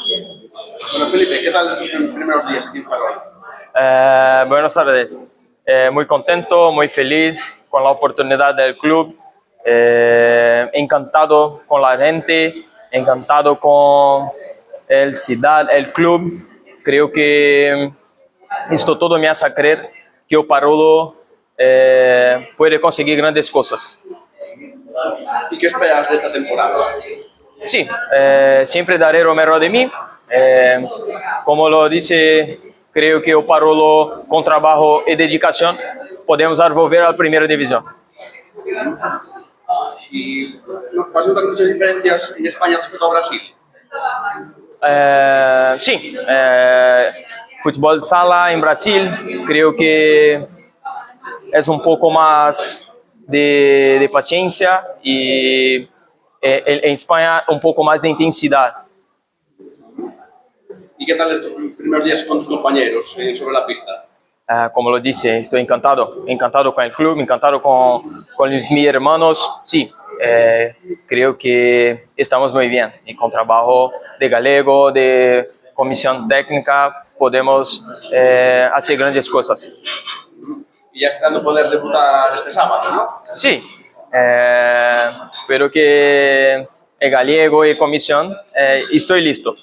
Bueno, Felipe, ¿qué tal estos primeros días aquí en Ferrol? Buenas tardes. Muy contento, muy feliz con la oportunidad del club. Encantado con la gente, encantado con el ciudad, el club. Creo que esto todo me hace creer que o Parolo puede conseguir grandes cosas. ¿Y qué esperas de esta temporada? Sí, siempre daré lo mejor de mí. Como lo dice, creo que o Parolo, con trabajo y dedicación, podemos volver a la primera división. ¿Y vas a notar muchas diferencias en España respecto a Brasil? Sí, fútbol sala en Brasil creo que es un poco más de paciencia y en España un poco más de intensidad. ¿Y qué tal estos primeros días con tus compañeros sobre la pista? Como lo dice, estoy encantado con el club, encantado con mis hermanos. Sí, creo que estamos muy bien y con trabajo de galego, de comisión técnica, podemos hacer grandes cosas. Y ya esperando poder debutar este sábado, ¿no? Sí, espero que el gallego y comisión estoy listo.